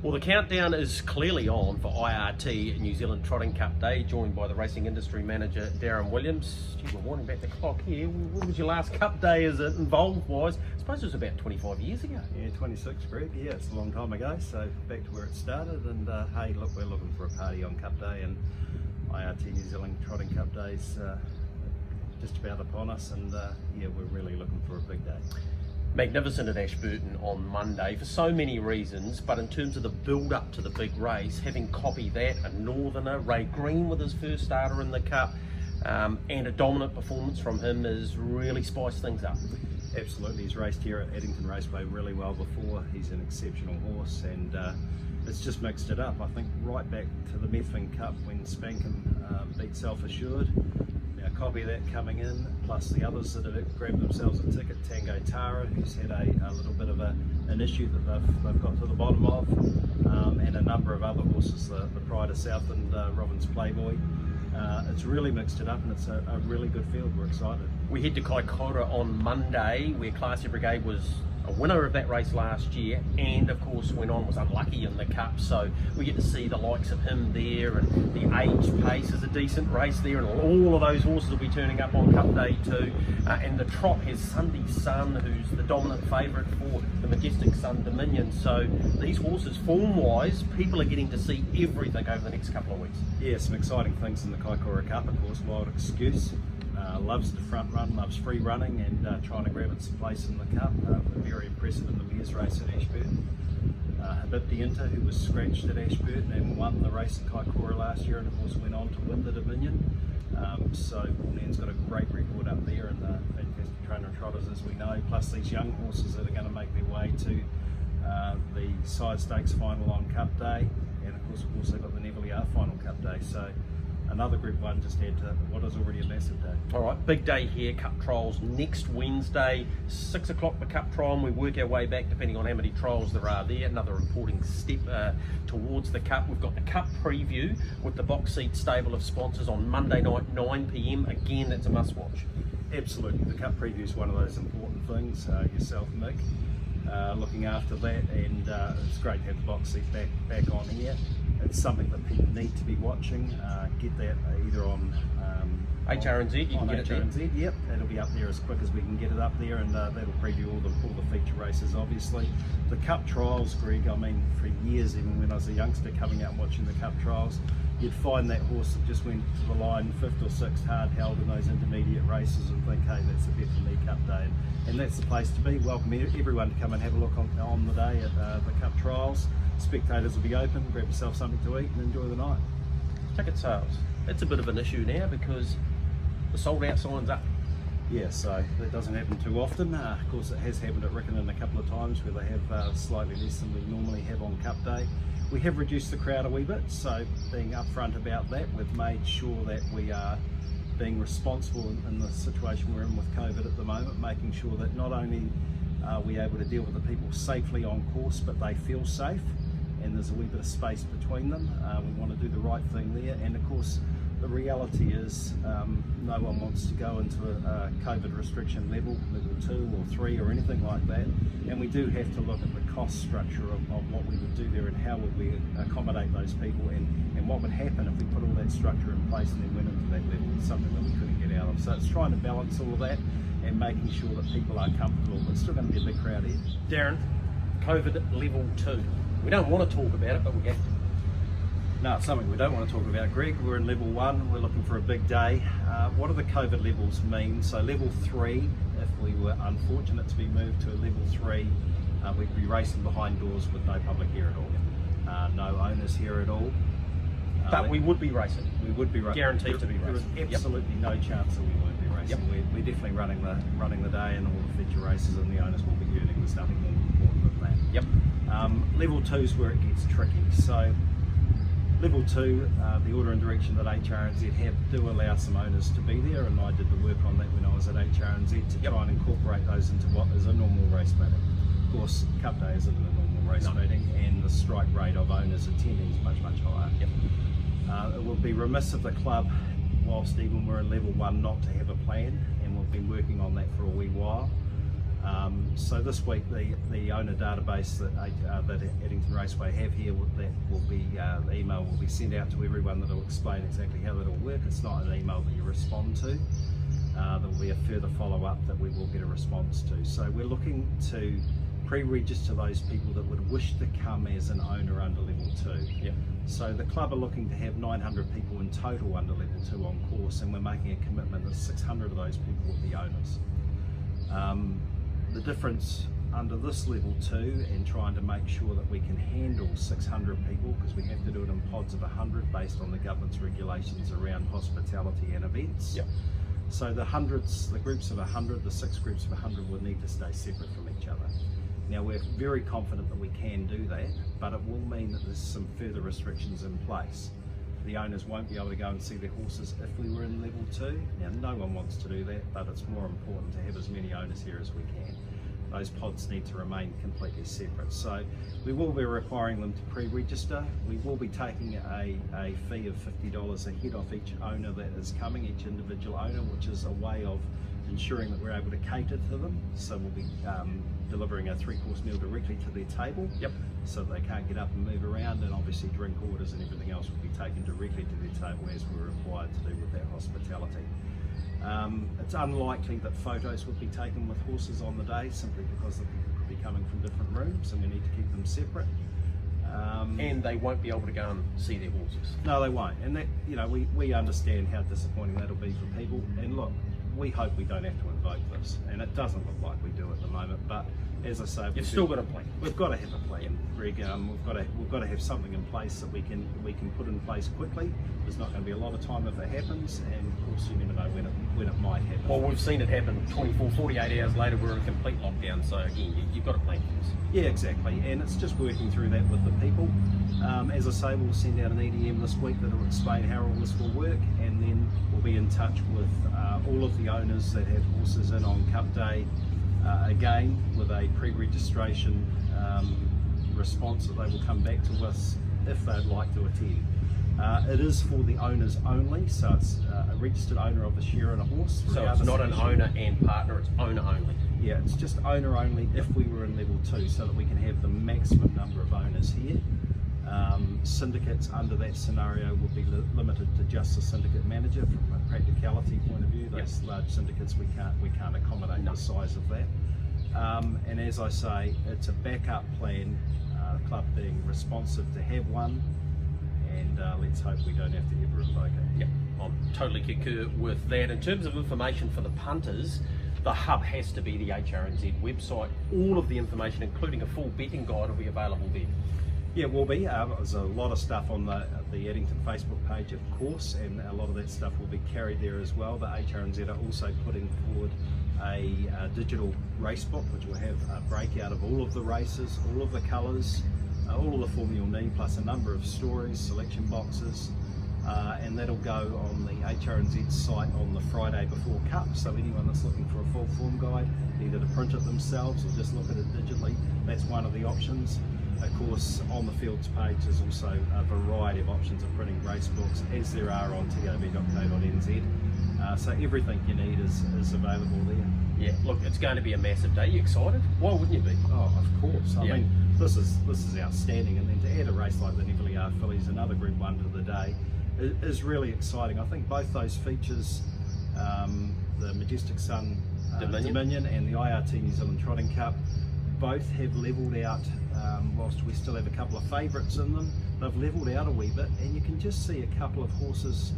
Well, the countdown is clearly on for IRT New Zealand Trotting Cup Day, joined by the racing industry manager, Darren Williams. Gee, we're winding back the clock here. When was your last Cup Day as it involved-wise? I suppose it was about 25 years ago. Yeah, 26, Greg. Yeah, it's a long time ago, so back to where it started. And hey, look, we're looking for a party on Cup Day, and IRT New Zealand Trotting Cup Day's just about upon us, and yeah, we're really looking for a big day. Magnificent at Ashburton on Monday for so many reasons, but in terms of the build-up to the big race, having copied that, a Northerner, Ray Green with his first starter in the Cup, and a dominant performance from him has really spiced things up. Absolutely, he's raced here at Addington Raceway really well before. He's an exceptional horse, and it's just mixed it up. I think right back to the Methven Cup when Spankham beat Self Assured. A copy of that coming in, plus the others that have grabbed themselves a ticket. Tango Tara, who's had a little bit of an issue that they've got to the bottom of, and a number of other horses, the Pride of South and Robin's Playboy. It's really mixed it up, and it's a really good field. We're excited. We head to Kaikoura on Monday, where Classy Brigade was a winner of that race last year, and of course was unlucky in the Cup, so we get to see the likes of him there, and the age pace is a decent race there, and all of those horses will be turning up on Cup Day too. And the trot has Sunday Sun, who's the dominant favourite for the Majestic Sun Dominion, so these horses form wise, people are getting to see everything over the next couple of weeks. Yeah, some exciting things in the Kaikoura Cup. Of course, Wild Excuse loves the front run, loves free running, and trying to grab its place in the Cup. Very impressive in the mares race at Ashburton. Habibti Inter, who was scratched at Ashburton and won the race at Kaikoura last year, and of course went on to win the Dominion. So Paul got a great record up there, and fantastic trainer and trotters, as we know, plus these young horses that are going to make their way to the Side Stakes final on Cup Day, and of course we've also got the Neville Yard final Cup Day. So another Group 1 just add to what is already a massive day. All right, big day here, Cup trials next Wednesday, 6 o'clock the Cup trial, and we work our way back depending on how many trials there are there. Another important step towards the Cup. We've got the Cup preview with the box seat stable of sponsors on Monday night, 9 p.m. Again, that's a must watch. Absolutely, the Cup preview is one of those important things. Yourself, Mick, looking after that, and it's great to have the box seat back on here. It's something that people need to be watching. Get that either on HRNZ, you can get HRNZ, it there. Yep, that'll be up there as quick as we can get it up there, and that'll preview all the feature races, obviously. The Cup trials, Greg, I mean, for years, even when I was a youngster coming out and watching the Cup trials, you'd find that horse that just went to the line 5th or 6th hard held in those intermediate races and think, hey, that's the definitely Cup Day. And that's the place to be. Welcome everyone to come and have a look on the day at the Cup trials. Spectators will be open, grab yourself something to eat and enjoy the night. Ticket sales, that's a bit of an issue now because the sold out sign's up. Yeah, so that doesn't happen too often. Of course, it has happened at Riccarton a couple of times where they have slightly less than we normally have on Cup Day. We have reduced the crowd a wee bit, so being upfront about that, we've made sure that we are being responsible in the situation we're in with COVID at the moment, making sure that not only are we able to deal with the people safely on course, but they feel safe, and there's a wee bit of space between them. We want to do the right thing there, and of course the reality is no one wants to go into a COVID restriction level 2 or 3 or anything like that, and we do have to look at the cost structure of what we would do there and how would we accommodate those people, and what would happen if we put all that structure in place and then went into that level. It's something that we couldn't get out of. So it's trying to balance all of that and making sure that people are comfortable, but it's still going to be a big crowd here. Darren, COVID level 2. We don't want to talk about it, but we have to. No, it's something we don't want to talk about, Greg. We're in level 1, we're looking for a big day. What do the COVID levels mean? So level 3, if we were unfortunate to be moved to a level 3, we'd be racing behind doors with no public here at all. No owners here at all. But we would be racing. We would be racing. Guaranteed to be racing. There is absolutely no chance that we won't be racing. Yep. We're definitely running the day and all the feature races, and the owners will be earning. There's nothing more important than that. Yep. Level 2 is where it gets tricky. So level 2, the order and direction that HRNZ have do allow some owners to be there, and I did the work on that when I was at HRNZ to try and incorporate those into what is a normal race meeting. Of course, Cup Day isn't a normal race meeting, and the strike rate of owners attending is much, much higher. Yep. It would be remiss of the club, whilst even we're in level 1, not to have a plan, and we've been working on that for a wee while. So this week the owner database that Addington Raceway have here, the email will be sent out to everyone that will explain exactly how that will work. It's not an email that you respond to. There will be a further follow-up that we will get a response to. So we're looking to pre-register those people that would wish to come as an owner under level 2. Yep. So the club are looking to have 900 people in total under level 2 on course, and we're making a commitment that 600 of those people will be owners. The difference under this level 2 and trying to make sure that we can handle 600 people, because we have to do it in pods of 100 based on the government's regulations around hospitality and events. Yep. So the groups of 100, the 6 groups of 100 will need to stay separate from each other. Now we're very confident that we can do that, but it will mean that there's some further restrictions in place. The owners won't be able to go and see their horses if we were in level 2. Now no one wants to do that, but it's more important to have as many owners here as we can. Those pods need to remain completely separate. So we will be requiring them to pre-register. We will be taking a fee of $50 a head off each owner that is coming, each individual owner, which is a way of ensuring that we're able to cater to them. So we'll be delivering a 3-course meal directly to their table. Yep. So that they can't get up and move around, and obviously drink orders and everything else will be taken directly to their table as we're required to do with that hospitality. It's unlikely that photos would be taken with horses on the day, simply because the people could be coming from different rooms and we need to keep them separate. And they won't be able to go and see their horses. No, they won't. And that, we understand how disappointing that'll be for people. And look, we hope we don't have to invoke this, and it doesn't look like we do at the moment. But as I say, you've still got a plan. We've got to have a plan, Greg. We've got to have something in place that we can put in place quickly. There's not going to be a lot of time if it happens, and of course you never know when it might happen. Well, we've seen it happen 24, 48 hours later. We're in complete lockdown. So again, you've got a plan for this. Yeah, exactly, and it's just working through that with the people. As I say, we'll send out an EDM this week that will explain how all this will work, and then we'll be in touch with all of the owners that have horses in on Cup Day, again with a pre-registration response that they will come back to us if they'd like to attend. It is for the owners only, so it's a registered owner of a share and a horse. So it's not an owner and partner, it's owner only. Yeah, it's just owner only if we were in level 2, so that we can have the maximum number of owners here. Syndicates under that scenario would be limited to just the syndicate manager from a practicality point of view. Those large syndicates, we can't accommodate the size of that. And as I say, it's a backup plan, the club being responsive to have one, and let's hope we don't have to ever invoke it. Yep, I'm totally concur with that. In terms of information for the punters, the hub has to be the HRNZ website. All of the information, including a full betting guide, will be available there. Yeah, it will be. There's a lot of stuff on the Addington Facebook page, of course, and a lot of that stuff will be carried there as well. But HRNZ are also putting forward a digital race book, which will have a breakout of all of the races, all of the colours, all of the form you'll need, plus a number of stories, selection boxes, and that'll go on the HRNZ site on the Friday before Cup. So anyone that's looking for a full form guide, either to print it themselves or just look at it digitally, that's one of the options. Of course, on the Fields page there's also a variety of options of printing race books, as there are on tob.co.nz. So everything you need is available there. Yeah, look, it's going to be a massive day. You excited? Why wouldn't you be? Oh, of course. I mean, this is outstanding, and then to add a race like the Neverly R Fillies, another Group 1 to the day, is really exciting. I think both those features, the Majestic Sun Dominion and the IRT New Zealand Trotting Cup, both have levelled out, whilst we still have a couple of favourites in them, they've levelled out a wee bit, and you can just see a couple of horses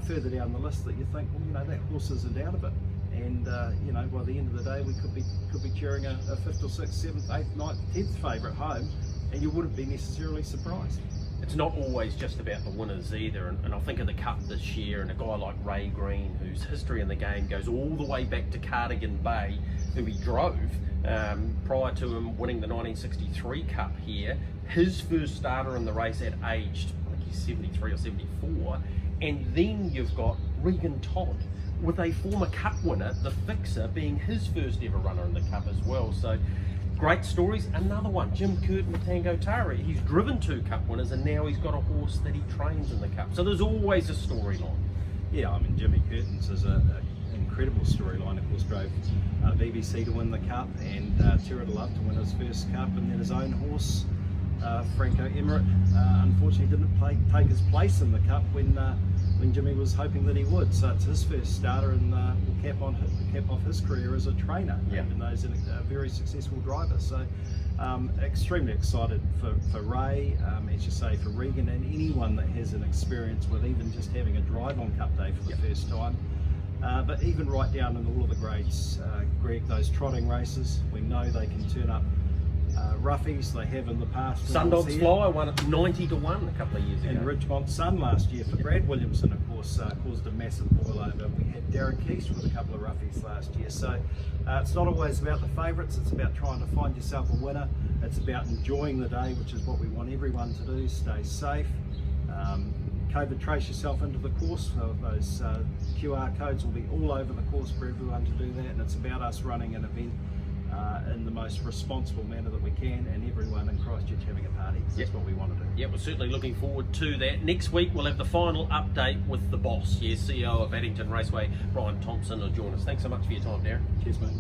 further down the list that you think, well, that horse isn't out of it. And by the end of the day, we could be cheering a 5th or 6th, 7th, 8th, 9th, 10th favourite home, and you wouldn't be necessarily surprised. It's not always just about the winners either, and I think of the Cup this year, and a guy like Ray Green, whose history in the game goes all the way back to Cardigan Bay, who he drove prior to him winning the 1963 Cup here. His first starter in the race at aged, I think he's 73 or 74, and then you've got Regan Todd, with a former Cup winner, the Fixer, being his first ever runner in the Cup as well. So great stories. Another one, Jim Curtin with Tango Tari. He's driven 2 Cup winners, and now he's got a horse that he trains in the Cup. So there's always a storyline. Yeah, I mean, Jimmy Curtin's is an incredible storyline. Of course, drove BBC to win the Cup, and Terra de Love to win his first Cup, and then his own horse, Franco Emirate, unfortunately didn't take his place in the Cup when Jimmy was hoping that he would. So it's his first starter, and will cap off his career as a trainer, even though he's a very successful driver. So extremely excited for Ray, as you say, for Regan, and anyone that has an experience with even just having a drive on Cup Day for the first time. But even right down in all of the grades, Greg, those trotting races, we know they can turn up roughies. They have in the past. Sundogs Fly won at 90 to 1 a couple of years ago. And Ridgemont Sun last year for Brad Williamson, of course, caused a massive boil over. We had Darren Keesh with a couple of roughies last year. So it's not always about the favourites, it's about trying to find yourself a winner. It's about enjoying the day, which is what we want everyone to do. Stay safe. COVID trace yourself into the course. So those QR codes will be all over the course for everyone to do that, and it's about us running an event in the most responsible manner that we can, and everyone in Christchurch having a party. That's what we want to do. Yeah, we're certainly looking forward to that. Next week we'll have the final update with the boss, CEO of Addington Raceway, Brian Thompson, will join us. Thanks so much for your time, Darren. Cheers, mate.